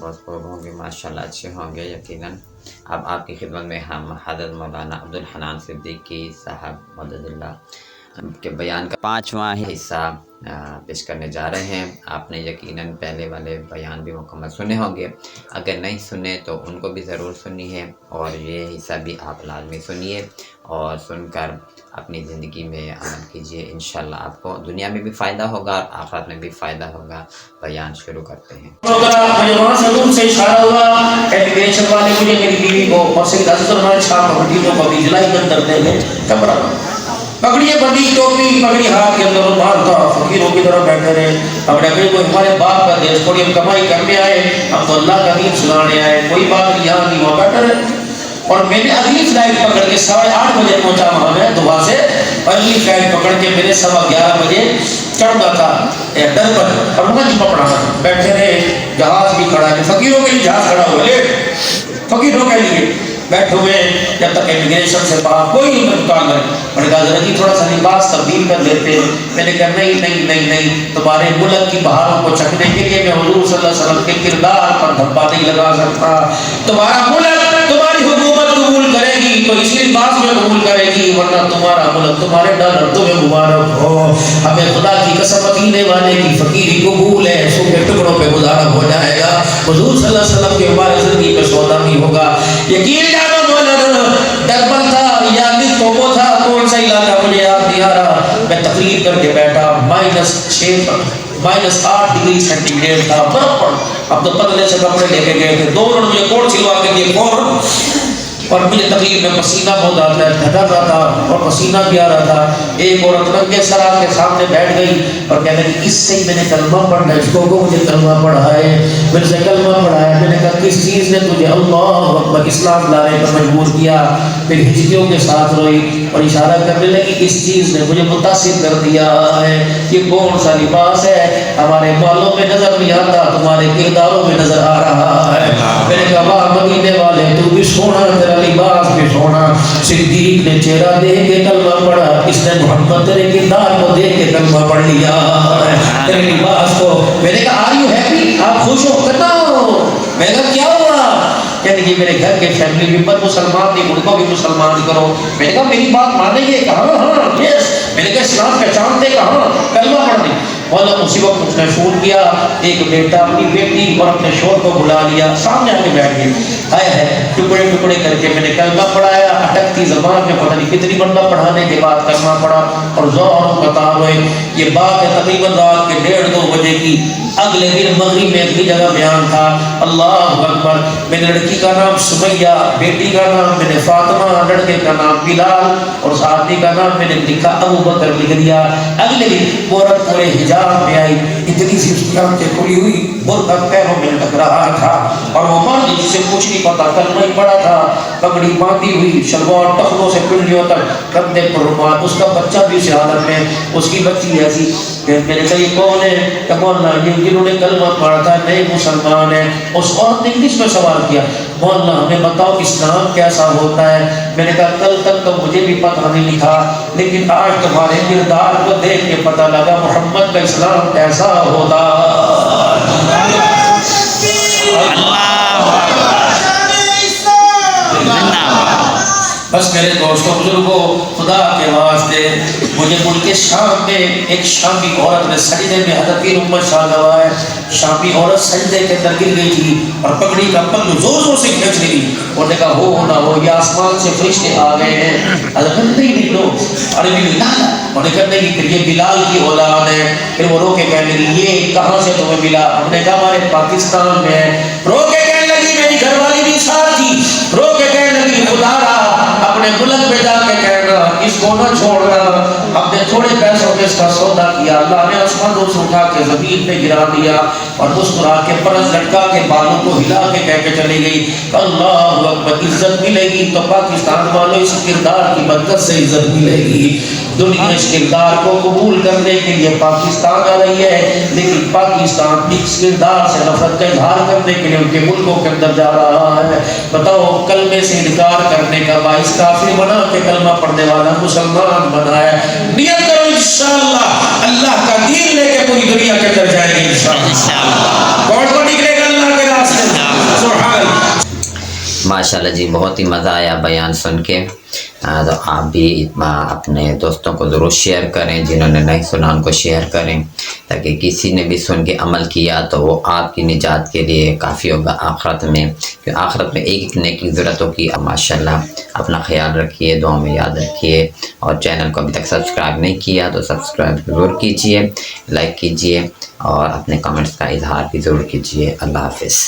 بہت خوب ہوں گے ماشاءاللہ، اچھے ہوں گے یقیناً۔ اب آپ کی خدمت میں ہم حضرت مولانا عبدالحنان صدیقی صاحب مدد اللہ کے بیان کا 5واں حصہ پیش کرنے جا رہے ہیں۔ آپ نے یقیناً پہلے والے بیان بھی مکمل سنے ہوں گے، اگر نہیں سنے تو ان کو بھی ضرور سنیے، اور یہ حصہ بھی آپ لازمی سنیے اور سن کر اپنی زندگی میں عمل کیجیے، انشاءاللہ آپ کو دنیا میں بھی فائدہ ہوگا اور آخرت میں بھی فائدہ ہوگا۔ بیان شروع کرتے ہیں۔ مجھے وہاں سے دور سے اشارہ ہوا کہ میرے والے مجھے میری بیوی کو اور سید عزیز الرحمن شاہ پکڑیوں کو بھی جلائی کے اندر دے گئے کمرہ پکڑیے، بندی ٹوپی پکڑی، ہاتھ کے اندر رومال تھا، فقیروں کی طرح بیٹھے رہے۔ ہم نے کہا کوئی ہمارے باپ کا دیش، تھوڑی ہم کمائی کرنے آئے، ہم تو اللہ کا دین سنانے آئے، کوئی بات نہیں، یہاں نہیں وہاں بیٹھے رہے۔ اور میں نے اگلی فلائٹ پکڑ کے 8:30 بجے پہنچا وہاں میں دبئی سے، اگلی فلائٹ پکڑ کے میرے 11:15 بجے چڑھنا تھا ڈربن، اور وہاں جمعہ پڑھا تھا۔ بیٹھے رہے، جہاز بھی کھڑا ہے، فقیروں کے لیے جہاز کھڑا ہوا ہے، فقیروں کے لیے بیٹھے ہوئے، جب تک امیگریشن سے باہر کوئی انتقال کرے۔ میں نے کہا ذرا جی تھوڑا سا لباس تبدیل کر لیتے ہیں۔ میں نے کہا نہیں نہیں نہیں نہیں، تمہارے ملک کی بہاروں کو چکھنے کے لیے میں حضور صلی اللہ علیہ وسلم کے کردار پر دھبا نہیں لگا سکتا۔ تمہارا ملک تمہاری حکومت قبول کرے گی تو اسی لباس میں قبول کرے گی، ورنہ تمہارا ملک تمہارے ڈالر تمہیں مبارک ہو۔ ہمیں خدا کی قسم مدینے والے کی فقیری قبول ہے، سو کے ٹکڑوں پہ گزارا ہو جائے گا، حضور صلی اللہ علیہ وسلم کے مبارک زندگی میں سودا نہیں ہوگا۔ یقین جانو مولانا ڈربن تھا یا کوبو تھا، کون سا علاقہ مجھے یاد نہیں آ رہا، میں تقریر کر کے بیٹھا، -8 ڈگری سینٹی گریڈ تھا، برف پڑ۔ اب تو پتلے سے کپڑے لے کے گئے تھے، 2 منٹ مجھے کوٹ سلوا کے دیے فوراً، اور مجھے تقریر میں پسینہ بہت آتا ہے، تھکا رہا تھا اور پسینہ بھی آ رہا تھا۔ ایک عورت رنگے سر آ کے سامنے بیٹھ گئی اور کہنے لگی اس سے ہی میں نے کلمہ پڑھنا ہے، اس کو مجھے کلمہ پڑھائے، میرے سے کلمہ پڑھایا۔ میں نے کہا کس چیز نے تجھے اللہ اکبر اسلام لانے پر مجبور کیا؟ پھر ہجکیوں کے ساتھ روئی اور اشارہ کرنے لگی اس چیز نے مجھے متاثر کر دیا ہے۔ یہ کون سا لباس ہے؟ ہمارے بالوں میں نظر نہیں آتا، تمہارے کرداروں میں نظر آ رہا ہے۔ میں نے کہا واہ مدینے والے تو بھی سونا، تیرا لباس بھی سونا۔ صدیق نے چہرہ دیکھ کے کلمہ پڑھا، اس نے محمد تیرے کردار کو دیکھ کے کلمہ پڑھ لیا تیرے لباس کو۔ میں نے کہا آر یو ہیپی؟ آپ خوش ہو؟ کہتا ہو۔ میں نے کہا کیا ہوا؟ کہنے کہ میرے گھر کے فیملی ممبر مسلمان نہیں، ان کو بھی مسلمان کرو۔ میں نے کہا میری بات مانیں گے؟ کہا ہاں یس۔ میں نے کہا اسلام پہچانتے؟ کہا کلمہ پڑھنے۔ مولا اسی وقت اس نے فون کیا، ایک بیٹا اپنی بیٹی اور اپنے شوہر کو بلا لیا، سامنے آ کے بیٹھ گئے، آئے ہے ٹکڑے ٹکڑے کر کے میں نے کلمہ پڑھایا، اٹکتی زبان میں پتہ نہیں کتنی مرتبہ پڑھانے کے بعد کلمہ پڑھا، اور ظہر و قطار ہوئے۔ یہ بات ہے تقریباً رات کے 1:30-2 بجے کی۔ اگلے دن مغرب میں اگلی جگہ بیان تھا، اللہ اکبر۔ میں نے لڑکی کا نام سمیہ، بیٹی کا نام میں نے فاطمہ، لڑکے کا نام بلال، اور آدمی کا نام میں نے لکھا ابو بکر لکھ دیا۔ اگلے دن عورت پورے حجاب میں آئی، اتنی سی اس کی آنکھیں کھلی ہوئی، برقع پیروں میں لٹک رہا تھا، اور وہ مرد جسے کچھ نہیں پتا کلمہ ہی پڑا تھا، پگڑی باندھی ہوئی، شلوار ٹخنوں سے پنڈلیوں تک، کندھے پر رومال، اس کا بچہ بھی اس حالت میں، اس کی بچی ایسی۔ میں نے کہا یہ کون ہے؟ کہ مولانا یہ جنہوں نے کلمہ پڑھا تھا نئے مسلمان ہیں۔ اس عورت نے انگلش میں سوال کیا، مولانا ہمیں بتاؤ اسلام کیسا ہوتا ہے؟ میں نے کہا کل تک تو مجھے بھی پتہ نہیں تھا، لیکن آج تمہارے کردار کو دیکھ کے پتہ لگا محمد کا اسلام کیسا ہوتا۔ بس میرے دوستوں بزرگوں، خدا کے واسطے مجھے ملک شام میں ایک شامی عورت نے سجدے میں، حضرت پیر محمد شاہ گواہ ہے، شامی عورت سجدے کے اندر گر گئی تھی اور پگڑی کا پلو زور زور سے کھینچ لی۔ انہوں نے کہا ہو نہ ہو یہ آسمان سے فرشتے آ گئے ہیں۔ حضرت نہیں لو عربی میں لا، انہوں نے کہا نہیں پھر یہ بلال کی اولاد ہے۔ پھر وہ رو کے کہنے لگی یہ کہاں سے تمہیں ملا؟ ہم نے کہا ہمارے پاکستان میں ہے۔ رو کے کہنے لگی میری گھر والی بھی ساتھ تھی، رو کے کہنے لگی خدا را اپنے ملک میں جا کے کہنا اس کو نہ چھوڑنا۔ ہم نے تھوڑے پیسوں میں اس کا سودا کیا، اللہ نے آسمانوں سے اٹھا کے زمین پہ گرا دیا، اور مسکرا کے پرس لٹکا کے بالوں کو ہلا کے کہہ کے چلی گئی اللہ اکبر، عزت ملے گی تو پاکستان والوں اس کردار کی برکت سے عزت ملے گی۔ دنیا اس کردار کو قبول کرنے کے لیے پاکستان آ رہی ہے، لیکن پاکستان اس کردار سے نفرت کا اظہار کرنے کے لیے ان کے ملکوں کے اندر جا رہا ہے۔ بتاؤ کلمے سے انکار کرنے کا باعث کافر بنا کے کلمہ پڑھنے والا مسلمان بنایا۔ نیت کرو انشاءاللہ اللہ کا دین لے کے پوری دنیا کے اندر جائیں گے انشاءاللہ. کون نکلے گا اللہ کے راستے؟ سبحان اللہ. ماشاءاللہ جی بہت ہی مزہ آیا بیان سن کے. تو آپ بھی اپنے دوستوں کو ضرور شیئر کریں، جنہوں نے نہیں سنا ان کو شیئر کریں، تاکہ کسی نے بھی سن کے عمل کیا تو وہ آپ کی نجات کے لیے کافی ہوگا آخرت میں، کہ آخرت میں ایک ایک نیکی ضرورت ہوگی. ماشاءاللہ اپنا خیال رکھیے، دعا میں یاد رکھیے، اور چینل کو ابھی تک سبسکرائب نہیں کیا تو سبسکرائب ضرور کیجئے، لائک کیجئے، اور اپنے کمنٹس کا اظہار بھی ضرور کیجئے. اللہ حافظ.